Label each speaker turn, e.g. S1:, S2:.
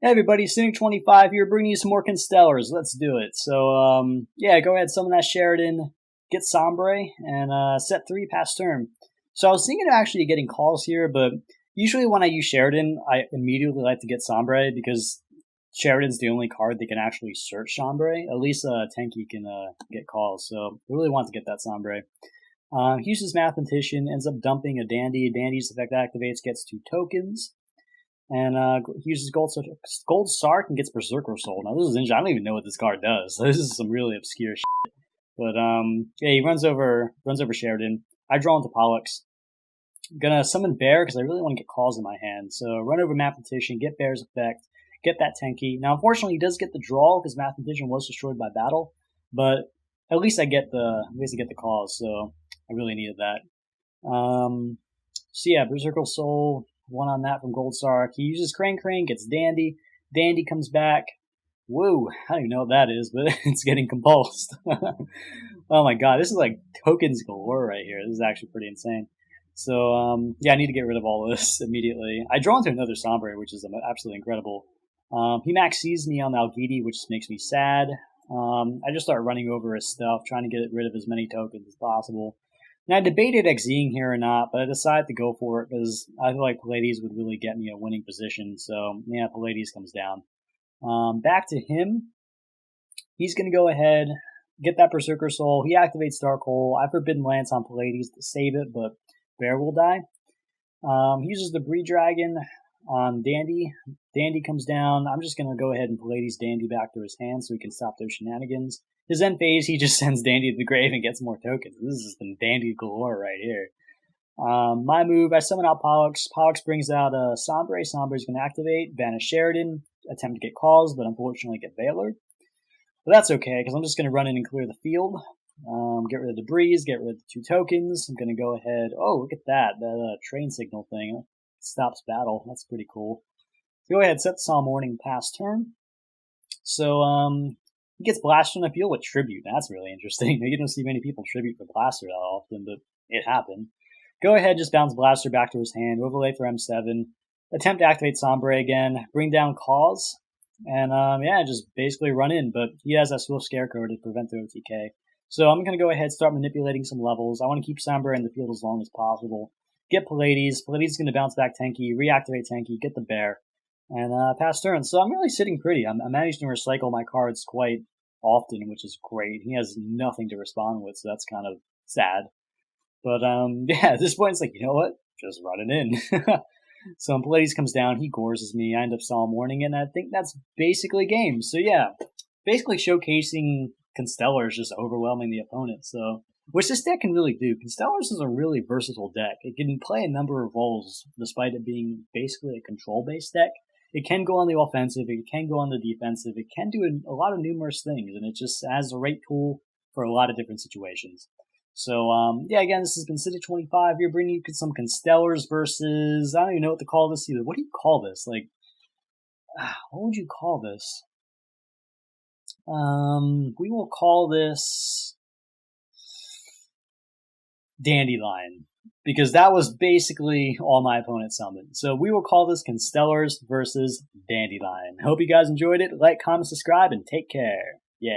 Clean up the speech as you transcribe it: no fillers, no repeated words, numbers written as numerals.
S1: Hey everybody, Synik 25 here, bringing you some more Constellars. Let's do it. So, yeah, go ahead, summon that Sheridan, get Sombre, and set 3 past turn. So I was thinking of actually getting calls here, but usually when I use Sheridan, I immediately like to get Sombre because Sheridan's the only card that can actually search Sombre. At least Tenki can get calls, so I really want to get that Sombre. He uses Mathematician, ends up dumping a Dandy. Dandy's effect activates, gets 2 tokens. And he uses Gold Sark and gets Berserker Soul. Now this is interesting. I don't even know what this card does. This is some really obscure shit. But yeah, he runs over Sheridan. I draw into Pollux. Gonna summon Bear because I really want to get calls in my hand. So run over Mathematician, get Bear's effect, get that Tenki. Now unfortunately he does get the draw because Mathematician was destroyed by battle, but at least I get the calls. So I really needed that. So yeah, Berserker Soul. 1 on that from Gold Sark. He uses Crane, gets Dandy. Dandy comes back. Woo, I don't even know what that is, but it's getting compulsed. Oh my god, this is like tokens galore right here. This is actually pretty insane. So, yeah, I need to get rid of all this immediately. I draw into another Sombre, which is absolutely incredible. He max sees me on Algidi, which makes me sad. I just start running over his stuff, trying to get rid of as many tokens as possible. And I debated Xing here or not, but I decided to go for it because I feel like Pallades would really get me a winning position. So, yeah, Pallades comes down. Back to him. He's going to go ahead, get that Berserker Soul. He activates Dark-Hole. I Forbidden Lance on Pallades to save it, but Bear will die. He uses the Breed Dragon on Dandy. Dandy comes down. I'm just going to go ahead and Pallades Dandy back to his hand so he can stop those shenanigans. His end phase, he just sends Dandy to the grave and gets more tokens. This is some Dandy galore right here. My move, I summon out Pollux. Pollux brings out Sombre. Sombre's going to activate, banish Sheridan, attempt to get calls, but unfortunately get Valor. But that's okay, because I'm just going to run in and clear the field. Get rid of the Breeze, get rid of the 2 tokens. I'm going to go ahead. Oh, look at that. That train signal thing stops battle. That's pretty cool. Go ahead, set the Psalm Warning past turn. So, he gets blasted on the field with Tribute. That's really interesting. You don't see many people Tribute for Blaster that often, but it happened. Go ahead, just bounce Blaster back to his hand, overlay for M7, attempt to activate Sombre again, bring down Cause, and yeah, just basically run in, but he has that Swift Scarecrow to prevent the OTK. So I'm going to go ahead, start manipulating some levels. I want to keep Sombre in the field as long as possible. Get Pallades. Pallades is going to bounce back Tenki, reactivate Tenki, get the Bear, and pass turn. So I'm really sitting pretty. I'm managing to recycle my cards quite often, which is great. He has nothing to respond with, so that's kind of sad. But yeah, at this point, it's like, you know what? Just run it in. So when Pallades comes down, he gorses me. I end up Solemn Warning, and I think that's basically game. So yeah, basically showcasing Constellars just overwhelming the opponent. So, which this deck can really do. Constellars is a really versatile deck. It can play a number of roles, despite it being basically a control-based deck. It can go on the offensive, it can go on the defensive, it can do a lot of numerous things, and it just has the right tool for a lot of different situations. So, yeah, again, this has been Synik 25 here, bringing you some Constellars versus, I don't even know what to call this either. What do you call this? Like, what would you call this? We will call this Dandylion, because that was basically all my opponent summoned. So we will call this Constellars versus Dandylion. Hope you guys enjoyed it. Like, comment, subscribe, and take care. Yeah.